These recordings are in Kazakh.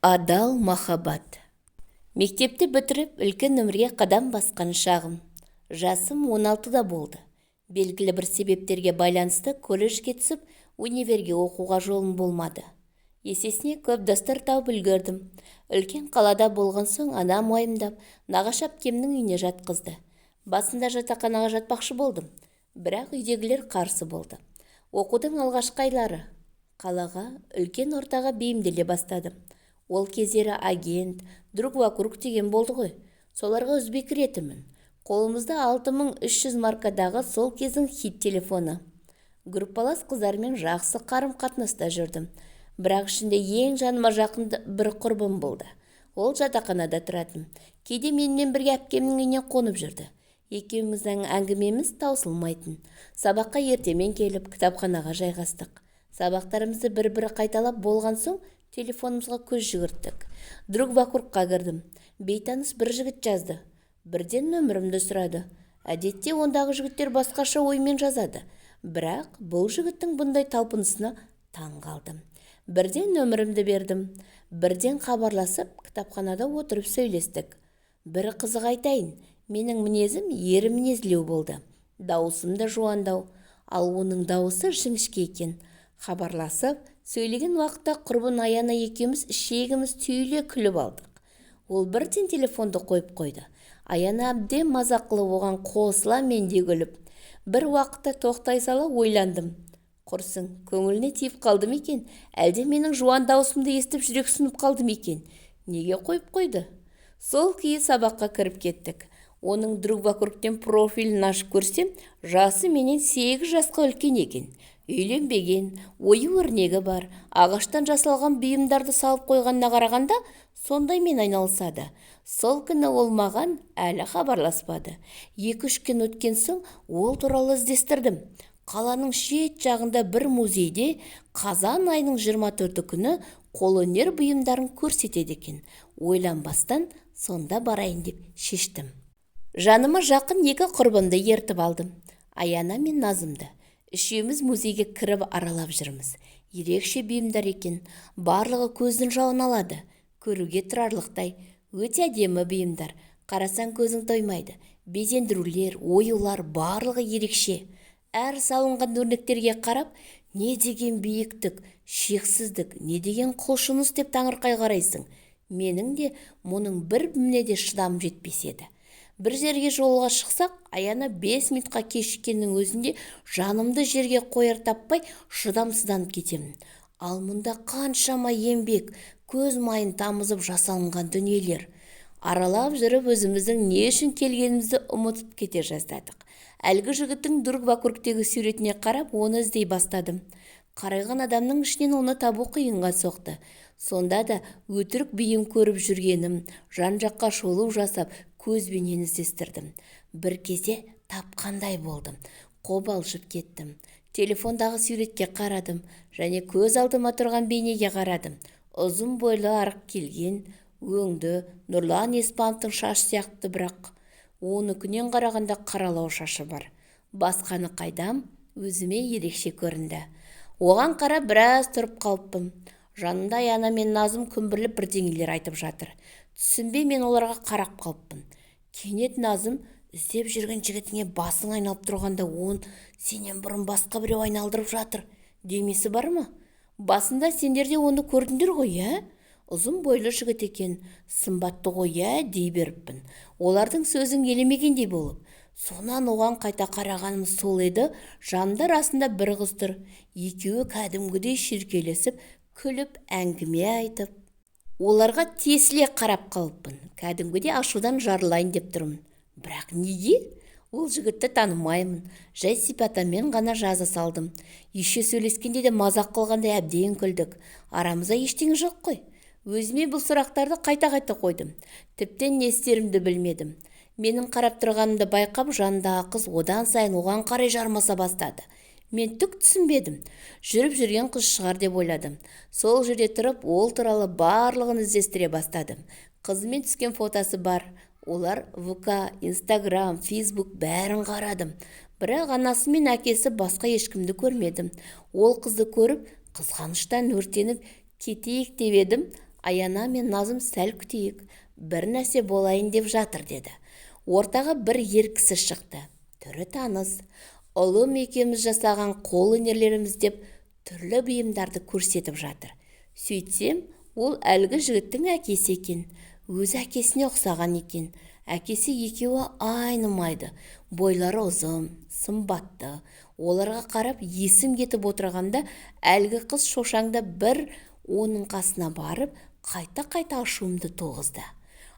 Адал махаббат. Мектепті бітіріп үлкен өмірге қадам басқан шағым. Жасым 16-да болды. Белгілі бір себептерге байланысты колледжге түсіп, универге оқуға жолым болмады. Есесіне көп достар тауып үлгердім. Үлкен қалада болған соң анам уайымдап, нағашы әпкемнің үйіне жатқызды. Басында жатақханаға жатпақшы болдым, бірақ үйдегілер қарсы болды. Оқудың алғашқы айлары қалаға, үлкен ортаға бейімделе бастадым. Ол кездері агент, друг вокруг деген болды ғой. Соларға үзбей кіретімін. Қолымызда 6300 маркадағы сол кездің хит телефоны. Группалас қыздармен жақсы қарым-қатынаста жүрдім. Бірақ ішінде ең жаныма жақын бір құрбым болды. Ол жатақханада тұратын. Кейде менімен бірге әпкемнің үйіне қонып жүрді. Екеуміздің әңгімеміз таусылмайтын. Сабаққа ертемен келіп, кітапханаға жайғастық. Сабақтарымызды бір-бірі қайталап болған соң телефонымызға көз жүгірттік. Друг вокругқа кірдім. Бейтаныс бір жігіт жазды. Бірден нөмірімді сұрады. Әдетте ондағы жігіттер басқаша оймен жазады. Бірақ бұл жігіттің бұндай талпынысына таң қалдым. Бірден нөмірімді бердім. Бірден хабарласып, кітапханада отырып сөйлестік. Бір қызық айтайын, менің мінезім ері мінезлеу болды. Дауысым да жуандау, ал оның дауысы жіңішке екен. Хабарласып, сөйлеген уақытта құрбын Аяна екеуміз ішегіміз түйіле күліп алдық. Ол бірден телефонды қойып қойды. Аяна әбден мазақ қылып оған қосыла мен де күліп. Бір уақытта тоқтай сала ойландым. Құрсын, көңіліне тиіп қалды ма екен? Әлде менің жуан даусымды естіп жүрексініп қалды ма екен? Неге қойып қойды? Сол күйі сабаққа кіріп кеттік. Оның друг вокругтен профилін ашып көрсем, жасы менен 8 жасқа үлкен екен. Үйленбеген, ою-өрнегі бар, ағаштан жасалған бұйымдарды салып қойғанына қарағанда сондаймен айналысады. Сол күні ол маған әлі хабарласпады. 2-3 күн өткен соң ол туралы іздестірдім. Қаланың шет жағында бір музейде қазан айының 24 күні қолөнер бұйымдарын көрсетеді екен. Ойланбастан сонда барайын деп шештім. Жаныма жақын 2 құрбымды ертіп алдым. Аяна мен Назымды. Үшеуміз музейге кіріп аралап жүрміз. Ерекше бұйымдар екен. Барлығы көздің жауын алады. Көруге тұрарлықтай. Өте әдемі бұйымдар. Қарасаң көзің тоймайды. Безендірулер, оюлар барлығы ерекше. Әр салынған өрнектерге қарап, не деген биіктік, шексіздік, не деген құлшыныс деп таңырқай қарайсың. Менің де мұның бір біріне де шыдам жетпес еді. Бір жерге жолға шықсақ, Аяна 5 минутқа кешіккеннің өзінде жанымды жерге қояр таппай шыдамсызданып кетемін. Ал мұнда қаншама еңбек, көз майын тамызып жасалынған дүниелер. Аралап жүріп өзіміздің не үшін келгенімізді ұмытып кете жаздадық. Әлгі жігіттің друг вокругтегі суретіне қарап, оны іздей бастадым. Қарайған адамның ішінен оны табу қиынға соқты. Сонда да өтірік бейім көріп жүргенім, жан-жаққа шолу жасап, көзбенен іздестірдім. Бір кезде тапқандай болдым. Қобалжып кеттім. Телефондағы суретке қарадым, және көз алдыма тұрған бейнеге қарадым. Ұзын бойлы арық келген, өңді, Нұрлан Еспановтың шашы сияқты, бірақ оныкінен қарағанда қаралау шашы бар. Басқаны қайдам, өзіме ерекше көрінді. Оған қарап біраз тұрып қалыппын. Жанында Аяна мен Назым күмбірліп бірдеңелер айтып жатыр. Түсінбей мен оларға қарап қалыппын. Кенет Назым, іздеп жүрген жігітіңе басың айналып тұрғанда он сенен бұрын басқа біреу айналдырып жатыр демесі бар ма? Басында сендер де оны көрдіңдер ғой, ә? Ұзын бойлы жігіт екен, сымбатты ғой, ә, дей беріппін. Олардың сөзін елемегендей болып. Сонан оған қайта қарағаным сол еді, жанында расында бір қыз тұр. Екеуі кәдімгідей шүйіркелесіп, күліп, әңгіме айтып. Оларға тесіле қарап қалыппын. Кәдімгідей ашудан жарылайын деп тұрмын. Бірақ неге? Ол жігітті танымаймын. Жай сипатамен ғана жаза салдым. Еше сөйлескенде де мазақ қылғандай әбден күлдік. Арамызда ештеңе жоқ қой. Өзіме бұл сұрақтарды қайта-қайта қойдым. Тіптен не істерімді білмедім. Менің қарап тұрғанымды байқап, жанындағы қыз одан сайын оған қарай жармаса бастады. Мен түк түсінбедім. Жүріп жүрген қыз шығар деп ойладым. Сол жерде тұрып, ол туралы барлығын іздестіре бастадым. Қызымен түскен фотосы бар. Олар ВК, Инстаграм, Фейсбук бәрін қарадым. Бірақ анасы мен әкесі басқа ешкімді көрмедім. Ол қызды көріп, қызғаныштан өртеніп кетейік деп едім. Аяна мен Назым сәл күтейік, бір нәрсе болайын деп жатыр деді. Ортаға бір ер кісі шықты. Түрі таныс. Ұлым екеуміз жасаған қол өнерлеріміз деп түрлі бұйымдарды көрсетіп жатыр. Сөйтсем, ол әлгі жігіттің әкесі екен. Өзі әкесіне ұқсаған екен. Әкесі екеуі айнымайды. Бойлары ұзын, сымбатты. Оларға қарап есім кетіп отырғанда әлгі қыз шошаңда бір оның қасына барып, қайта ашуымды тоғызды.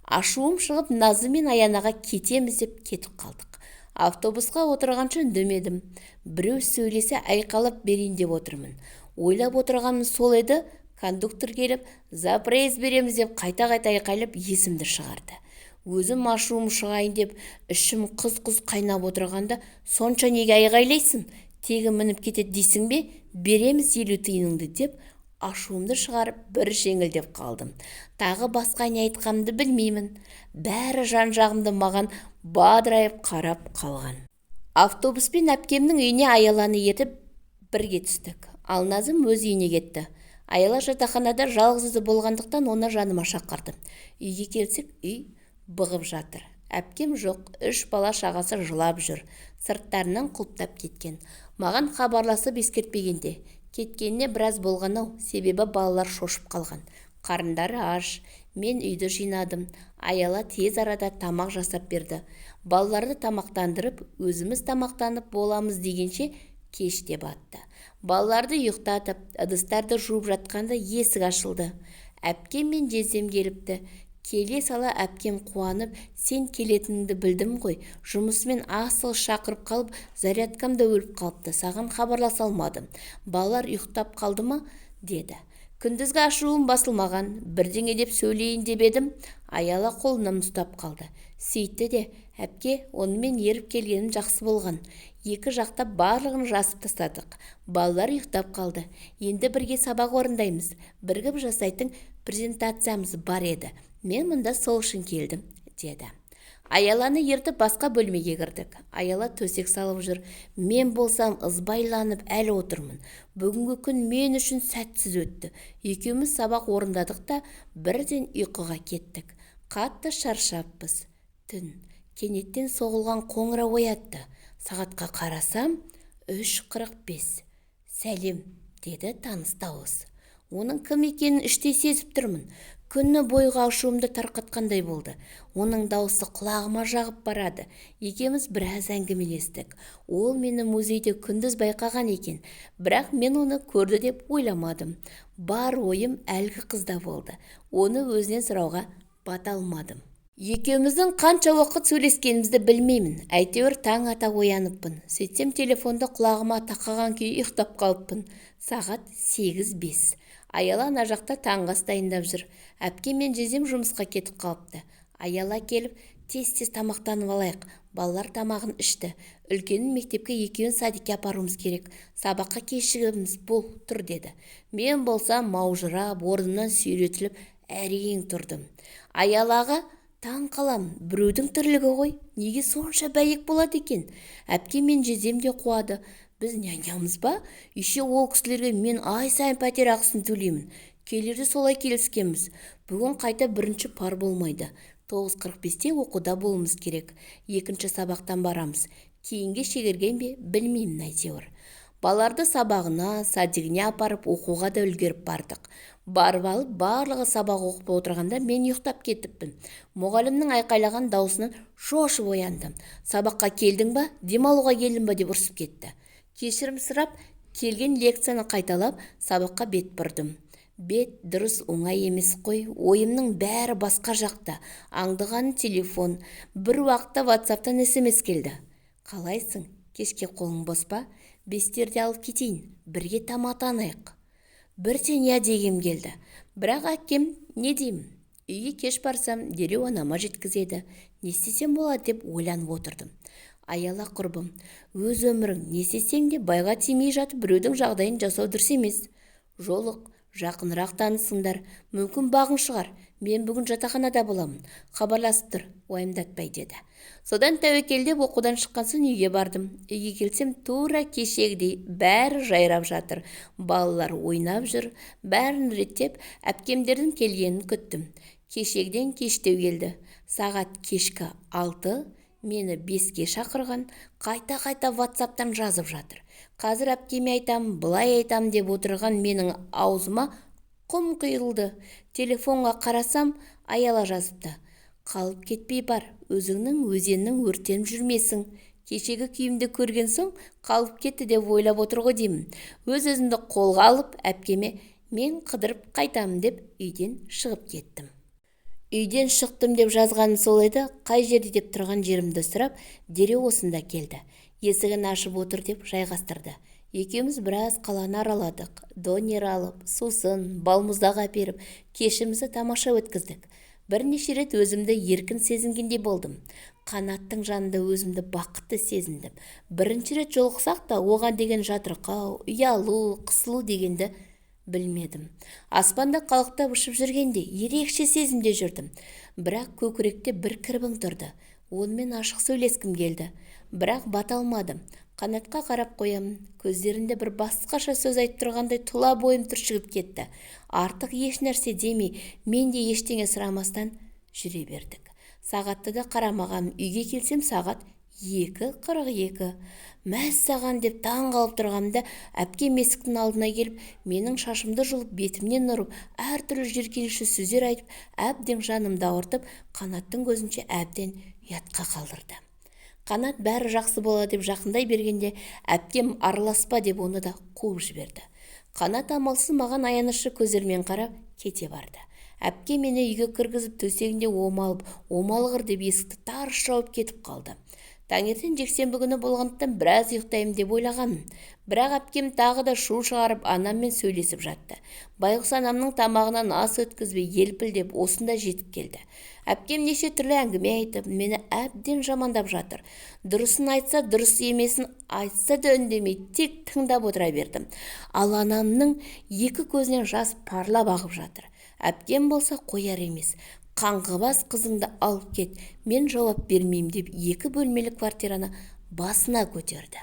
Ашуым шығып, Назым мен Аянаға кетеміз деп кетіп қалдық. Автобусқа отырғанша үндемедім. Біреу сөйлесе айқалап берейін деп отырмын. Ойлап отырғаным сол еді, кондуктор келіп, за проезд береміз деп қайта айқайлап есімді шығарды. Өзім ашуым шығайын деп, ішім қыз қайнап отырғанда, сонша неге айғайлайсың? Тегі мініп кетеді дейсің бе? Береміз 50 тиыныңды деп, ашуымды шығарып бір жеңілдеп қалдым. Тағы басқа не айтқанымды білмеймін. Бәрі жан-жағымды маған бадырайып қарап қалған. Автобуспен әпкемнің үйіне Аяланы ертіп бірге түстік. Ал Назым өз үйіне кетті. Аяла жатақханада жалғыз өзі болғандықтан оны жаныма шақырдым. Үйге келсек, үй бұғып жатыр. Әпкем жоқ, 3 бала шағасы жылап жүр. Сырттарынан құлыптап кеткен. Маған хабарласып ескертпегенде. Кеткеніне біраз болған-ау, себебі балалар шошып қалған. Қарындары аш. Мен үйді жинадым. Аяла тез арада тамақ жасап берді. Балаларды тамақтандырып, өзіміз тамақтанып боламыз дегенше кеш те батты. Балаларды ұйықтатып, ыдыстарды жуып жатқанда есік ашылды. Әпкем мен жездем келіпті. Келе сала әпкем қуанып, сен келетініңді білдім ғой. Жұмысымен асығыс шақырып қалып, зарядкам да өліп қалыпты. Саған хабарласа алмадым. Балалар ұйықтап қалды ма? Деді. Күндізгі ашуым басылмаған. Бірдеңе деп сөйлейін деп едім. Аяла қолынан ұстап қалды. Сөйтті де, әпке, онымен еріп келгенім жақсы болған. Екі жақта барлығын жасып тастадық. Балалар ұйықтап қалды. Енді бірге сабақ орындаймыз. Бірігіп жасайтын презентациямыз бар еді. Мен мұнда сол үшін келдім, деді. Аяланы ертіп басқа бөлмеге кірдік. Аяла төсек салып жүр. Мен болсам ызбайланып әлі отырмын. Бүгінгі күн мен үшін сәтсіз өтті. Екеуміз сабақ орындадық та бірден ұйқыға кеттік. Қатты шаршаппыз. Түн. Кенеттен соғылған қоңырау оятты. Сағатқа қарасам 3:45. Сәлем, деді таныс дауыс. Оның кім екенін іштей сезіп тұрмын. Күні бойға ашуымды тарқатқандай болды. Оның дауысы құлағыма жағып барады. Екеуміз біраз әңгімелестік. Ол мені музейде күндіз байқаған екен, бірақ мен оны көрді деп ойламадым. Бар ойым әлгі қызда болды. Оны өзінен сұрауға бата алмадым. Екеуміздің қанша уақыт сөйлескенімізді білмеймін. Әйтеуір таң ата ояныппын. Сөйтсем телефонды құлағыма тақаған күйі ұйықтап қалыппын. Сағат 8:05. Аяла ана жақта таңғы ас дайындап жүр. Әпкем мен жездем жұмысқа кетіп қалыпты. Аяла келіп, тез тамақтанып алайық. Балалар тамағын ішті. Үлкенін мектепке, екеуін садикке апаруымыз керек. Сабаққа кешігеміз, бол, тұр деді. Мен болсам маужырап, орнымнан сүйретіліп, әрең тұрдым. Аялаға таң қалам, біреудің тірлігі ғой. Неге сонша бәйек болады екен? Әпкем мен жездем де қуады. Біз нянямыз ба? Еще ол кісілерге мен ай сайын пәтер ақысын төлеймін. Келерде солай келіскенбіз. Бүгін қайта бірінші пар болмайды. 9:45-те оқуда болуымыз керек. Екінші сабақтан барамыз. Кейінге шегерген бе білмеймін әйтеуір. Балаларды сабағына, садигіне апарып оқуға да үлгеріп бардық. Барып алып, барлығы сабақ оқып отырғанда мен ұйықтап кетіппін. Мұғалімнің айқайлаған даусынан шошып ояндым. Сабаққа келдің ба, демалуға келдің ба деп ұрсып кетті. Кешірім сұрап, келген лекцияны қайталап, сабаққа бет бұрдым. Бет дұрыс оңай емес қой. Ойымның бәрі басқа жақта. Аңдығаны телефон. Бір уақытта WhatsApp-тан SMS келді. Қалайсың? Кешке қолың бос па? 5-терде алып кетейін. Бірге тамақтанайық. Бірден я дегем келді. Бірақ әкем не деймін? Үйге кеш барсам, дереу анама жеткізеді. Не істесем болады деп ойланып отырдым. Аяла құрбым, өз өмірің не істесең де байға тимей жатып біреудің жағдайын жасау дұрыс емес. Жолық, Жақынырақ танысыңдар, мүмкін бағың шығар. Мен бүгін жатақханада боламын. Хабарласып тұр, уайымдатпай деді. Содан тәуекелдеп оқудан шыққан соң үйге бардым. Үйге келсем тура кешегідей бәрі жайрап жатыр. Балалар ойнап жүр. Бәрін реттеп, әпкемдердің келгенін күттім. Кешегіден кештеу келді. Сағат кешкі 6, мені 5-ке шақырған, қайта-қайта WhatsApp-тан жазып жатыр. Қазір әпкеме айтам, былай айтам деп отырған менің аузыма құм құйылды. Телефонға қарасам, Аяла жазыпты. Қалып кетпей бар, өзіңнің өзеннің өртеніп жүрмесің. Кешегі күйімді көрген соң қалып кетті деп ойлап отыр ғой деймін. Өз-өзімді қолға алып, әпкеме мен қыдырып қайтамын деп үйден шығып кеттім. Үйден шықтым деп жазғаным сол еді, қай жерде деп тұрған жерімді сұрап, дереу осында келді. Есігін ашып отыр деп жайғастырды. Екеуміз біраз қаланы араладық. Донер алып, сусын, балмұздақ әперіп, кешімізді тамаша өткіздік. Бірнеше рет өзімді еркін сезінгендей болдым. Қанаттың жанында өзімді бақытты сезіндім. Бірінші рет жолықсақ та оған деген жатырқау, ұялу, қысылу дегенді білмедім. Аспанда қалықтап ұшып жүргенде ерекше сезімде жүрдім. Бірақ көкіректе бір кірбің тұрды. Онымен ашық сөйлескім келді. Бірақ бата алмадым. Қанатқа қарап қоямын. Көздерінде бір басқаша сөз айтып тұрғандай тұла бойым түршігіп кетті. Артық еш нәрсе демей, мен де ештеңе сұрамастан жүре бердік. Сағатты да қарамаған. Үйге келсем сағат 2:42. Мәссаған деп таң қалып тұрғанымда әпкем есіктің алдына келіп, менің шашымды жұлып, бетімнен ұрып, әртүрлі жиіркенішті сөздер айтып, әбден жанымды ауыртып, Қанаттың көзінше әбден ұятқа қалдырды. Қанат бәрі жақсы болады деп жақындай бергенде, әпкем араласпа деп оны да қуып жіберді. Қанат амалсыз маған аянышы көздермен қарап кете барды. Әпке мені үйге кіргізіп, төсегінде омалғыр деп есікті тарс жауып кетіп қалды. Таңертең жексенбі күні болғандықтан біраз ұйықтаймын деп ойлағанмын. Бірақ әпкем тағы да шу шығарып анаммен сөйлесіп жатты. Байғұс анамның тамағынан ас өткізбей елпілдеп осында жетіп келді. Әпкем неше түрлі әңгіме айтып, мені әбден жамандап жатыр. Дұрысын айтса, дұрыс емесін айтса да үндемей, тек тыңдап отыра бердім. Ал анамның екі көзінен жас парлап ағып жатыр. Әпкем болса қояр емес. Қаңғыбас қызыңды алып кет, мен жауап бермеймін деп 2 бөлмелі квартираны басына көтерді.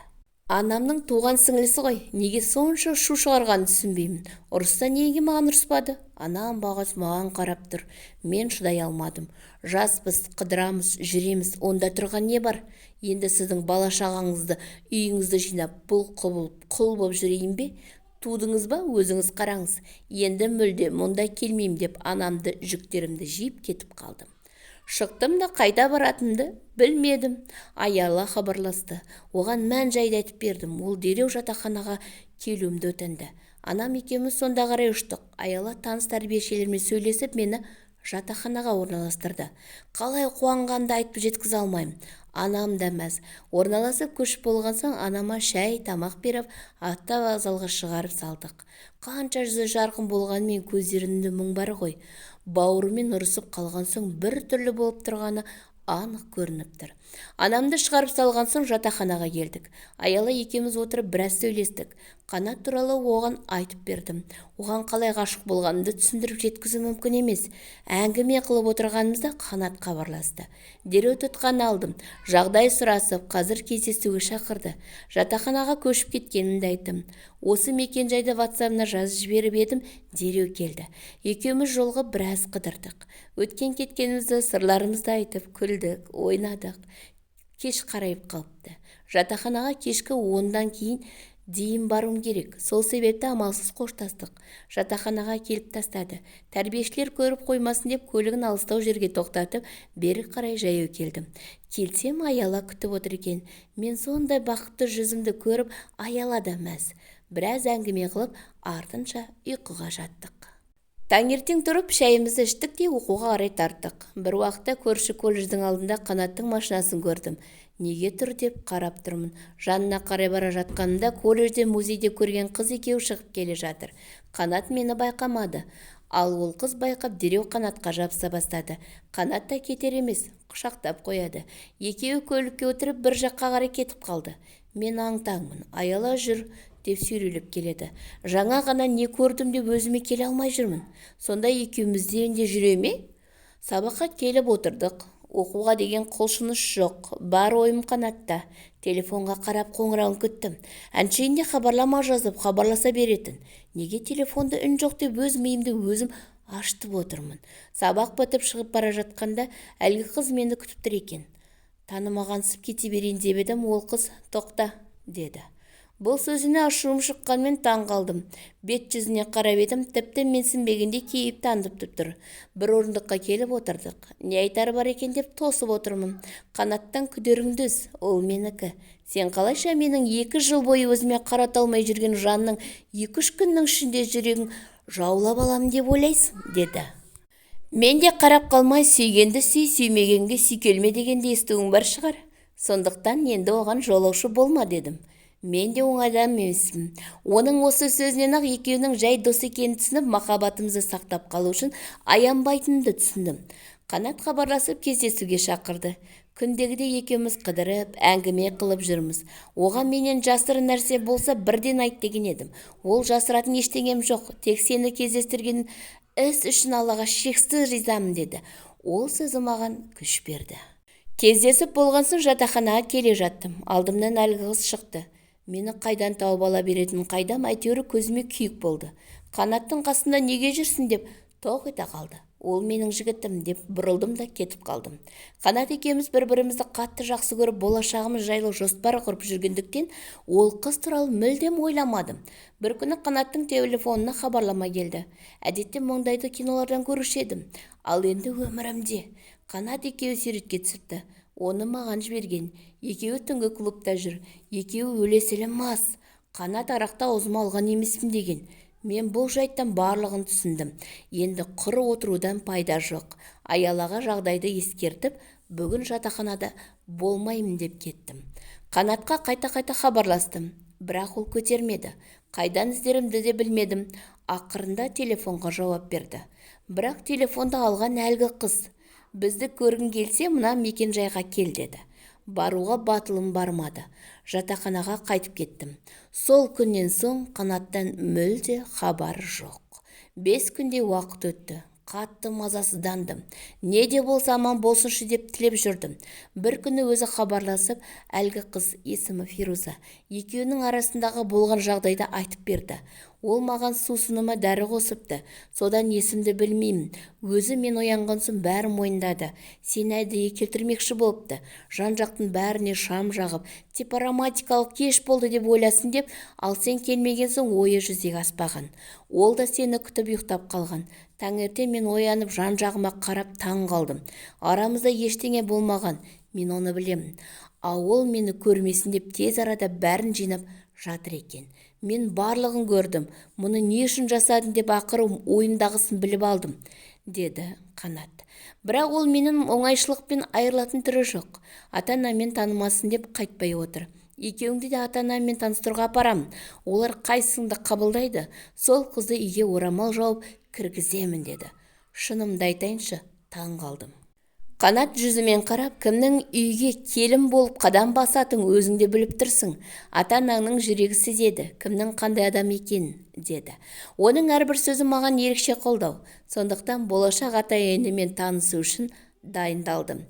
Анамның туған сіңлісі ғой, неге сонша шу шығарғанын түсінбеймін. Ұрыста неге маған ұрыспады? Анам бағас маған қарап тұр. Мен шыдай алмадым. Жаспыз, қыдырамыз, жүреміз, онда тұрған не бар? Енді сіздің бала шағаңызды, үйіңізді жинап, құл болып жүрейін бе? Тудыңыз ба, өзіңіз қараңыз. Енді мүлде мұнда келмеймін деп анамды жүктерімді жиып кетіп қалдым. Шықтым да қайда баратынымды білмедім. Аяла хабарласты. Оған мән жайды айтып бердім. Ол дереу жатақханаға келуімді өтінді. Анам екеуміз сонда қарай ұштық. Аяла таныс тәрбиешілермен сөйлесіп мені жатақханаға орналастырды. Қалай қуанғанды айтып жеткізе алмаймын. Анам да мәз. Орналасып көшіп болған соң анама шәй, тамақ беріп, атта вокзалға шығарып салдық. Қанша жүзі жарқын болғанмен көздерінде мұң бар ғой. Бауырымен ұрысып қалған соң бір түрлі болып тұрғаны анық көрініп тұр. Анамды шығарып салған соң жатақханаға келдік. Аяла екеуміз отырып біраз сөйлестік. Қанат туралы оған айтып бердім. Оған қалай ғашық болғанымды түсіндіріп жеткізу мүмкін емес. Әңгіме қылып отырғанымызда Қанат хабарласты. Дереу тұтқан алдым. Жағдай сұрасып, қазір кездесуге шақырды. Жатақханаға көшіп кеткенімді айттым. Осы мекенжайды WhatsApp-на жазып жіберіп едім, дереу келді. Екеуміз жолға біраз қыдырдық. Өткен кеткенімізді, сырларымызды айтып, күлдік, ойнадық. Кеш қарайып қалыпты. Жатақханаға кешкі 10-дан дейін баруым керек. Сол себепті амалсыз қоштастық. Жатақханаға келіп тастады. Тәрбиешілер көріп қоймасын деп көлігін алыстау жерге тоқтатып, бері қарай жаяу келдім. Келсем, Аяла күтіп отыр екен. Мен сондай бақытты жүзімді көріп, Аяла да мәз. Біраз әңгіме қылып, артынша ұйқыға жаттық. Таңертең тұрып, шайымызды іштік те оқуға қарай тарттық. Бір уақытта көрші колледждің алдында Қанаттың машинасын көрдім. Неге тұр деп қарап тұрмын. Жанына қарай бара жатқанымда колледжде музейде көрген қыз екеуі шығып келе жатыр. Қанат мені байқамады. Ал ол қыз байқап дереу Қанатқа жабыса бастады. Қанат та кетер емес, құшақтап қояды. Екеуі көлікке отырып бір жаққа қарай кетіп қалды. Мен аң-таңмын. Аяла жүр деп сүйрелеп келеді. Жаңа ғана не көрдім деп өзіме келе алмай жүрмін. Сонда екеумізден де жүре ме? Сабаққа келіп отырдық. Оқуға деген құлшыныс жоқ. Бар ойым Қанатта. Телефонға қарап қоңырауын күттім. Әншейінде хабарлама жазып, хабарласа беретін. Неге телефонда үн жоқ деп өз миымды өзім ашытып отырмын. Сабақ бітіп шығып бара жатқанда әлгі қыз мені күтіп тұр екен. Танымағансып кете берейін деп едім, ол қыз тоқта деді. Бұл сөзіне ашуым шыққанмен таң қалдым. Бет жүзіне қарап едім, тіпті менсінбегенде кейіп танытып тұр. Бір орындыққа келіп отырдық. Не айтары бар екен деп тосып отырмын. Қанаттан күдеріңді ол менікі. Сен қалайша менің 2 жыл бойы өзіме қарата алмай жүрген жанның 2-3 күннің ішінде жүрегін жаулап алам деп ойлайсың, деді. Мен де қарап қалмай, сүйгенді сүй, сүймегенге сүйкелме дегенде естуің бар шығар. Сондықтан енді оған жолаушы болма дедім. Мен де оңайдан емеспін. Оның осы сөзінен-ақ екеуінің жай дос екенін түсініп, махаббатымызды сақтап қалу үшін аянбайтынымды түсіндім. Қанат хабарласып кездесуге шақырды. Күндегідей екеуміз қыдырып, әңгіме қылып жүрміз. Оған менен жасырын нәрсе болса бірден айт деген едім. Ол жасыратын ештеңем жоқ, тек сені кездестірген іс үшін Аллаға шексіз ризамын деді. Ол сөзі маған күш берді. Кездесіп болған соң жатақханаға келе жаттым. Алдымнан әлгі қыз шықты. Мені қайдан тауып ала беретін қайдам, әйтеуір көзіме күйік болды. Қанаттың қасында неге жүрсің деп тоқ ете қалды. Ол менің жігітім деп бұрылдым да кетіп қалдым. Қанат екеуміз бір-бірімізді қатты жақсы көріп, болашағымыз жайлы жоспар құрып жүргендіктен ол қыз туралы мүлдем ойламадым. Бір күні Қанаттың телефонына хабарлама келді. Әдетте мұндайды кинолардан көруші едім. Ал енді өмірімде Қанат екеуі суретке түсіпті. Оны маған жіберген. Екеуі түнгі клубта жүр. Екеуі өлесілі мас. Қанат арақта аузыма алған емеспін деген. Мен бұл жайттан барлығын түсіндім. Енді құр отырудан пайда жоқ. Аялаға жағдайды ескертіп, бүгін жатақханада болмаймын деп кеттім. Қанатқа қайта-қайта хабарластым. Бірақ ол көтермеді. Қайдан іздерімді де білмедім. Ақырында телефонға жауап берді. Бірақ телефонды алған әлгі қыз. Бізді көргің келсе, мына мекен жайға кел деді. Баруға батылым бармады. Жатақханаға қайтып кеттім. Сол күннен соң Қанаттан мүлде хабар жоқ. 5 күндей уақыт өтті. Қатты мазасыздандым. Не де болса аман болсыншы деп тілеп жүрдім. Бір күні өзі хабарласып, әлгі қыз, есімі Фируза, екеуінің арасындағы болған жағдайды айтып берді. Ол маған сусыныма дәрі қосыпты. Содан есімді білмеймін. Өзі мен оянған соң бәрі мойындады. Сені әдейі келтірмекші болыпты. Жан-жақтың бәріне шам жағып, типа романтикалық кеш болды деп ойласын деп, ал сен келмеген соң ойы жүзеге аспаған. Ол да сені күтіп ұйықтап қалған. Таңертең мен оянып жан-жағыма қарап таң қалдым. Арамызда ештеңе болмаған. Мен оны білемін. Ал ол мені көрмесін деп тез арада бәрін жинап жатыр екен. Мен барлығын көрдім. Мұны не үшін жасадың деп ақыры ойымдағысын біліп алдым, деді Қанат. Бірақ ол менің оңайшылықпен айырылатын түрі жоқ. Ата-анамен танымасын деп қайтпай отыр. Екеуіңді де ата-анамен таныстыруға апарам. Олар қайсыңды қабылдайды, сол қызды үйге орамал жауып кіргіземін деді. Шынымды айтайыншы, таң қалдым. Қанат жүзімен қарап, кімнің үйге келін болып қадам басатын өзіңде біліп тұрсың. Ата-анаңның жүрегі сезеді, кімнің қандай адам екенін, деді. Оның әрбір сөзі маған ерекше қолдау. Сондықтан болашақ ата-енемен танысу үшін дайындалдым.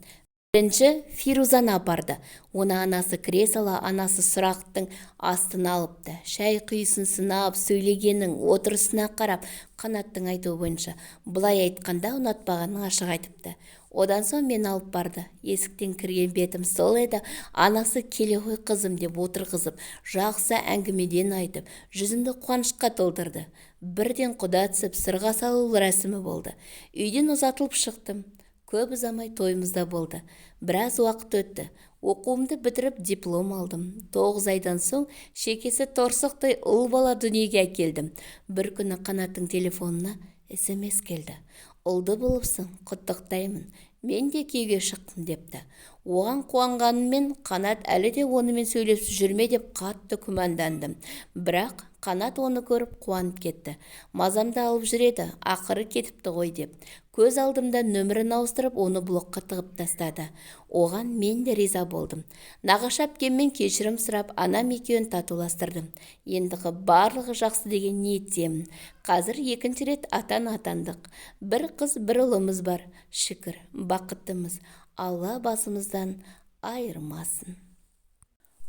Бірінші Фирузаны апарды. Оны анасы кіре сала, анасы сұрақтың астына алыпты. Шай құйысын сынап, сөйлегенің отырысына қарап, Қанаттың айтуы бойынша былай айтқанда ұнатпағанын ашық айтыпты. Одан соң мен алып барды. Есіктен кірген бетім сол еді. Анасы келе ғой қызым деп отырғызып, жақсы әңгімеден айтып, жүзімді қуанышқа толтырды. Бірден құда түсіп, сырға салу рәсімі болды. Үйден ұзатылып шықтым. Көп ұзамай тойымызда болды. Біраз уақыт өтті. Оқуымды бітіріп диплом алдым. 9 айдан соң шекесі торсықтай ұл бала дүниеге әкелдім. Бір күні Қанаттың телефонына SMS келді. Ұлды болыпсың, құттықтаймын. Мен де күйеуге шықтым депті. Оған қуанғаныммен Қанат әлі де онымен сөйлесіп жүрме деп қатты күмәндандым. Бірақ Қанат оны көріп қуанып кетті. Мазамды алып жүреді, ақыры кетіпті ғой деп. Көз алдымда нөмірін ауыстырып, оны блокқа тығып тастады. Оған мен де риза болдым. Нағашы әпкеммен кешірім сұрап, анам екеуін татуластырдым. Ендігі барлығы жақсы деген ниеттемін. Қазір екінші рет атандық. Бір қыз, бір ұлымыз бар. Шүкір, бақыттымыз. Алла басымыздан айырмасын.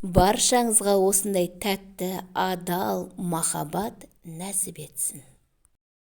Баршаңызға осындай тәтті, адал махаббат нәсіп етсін.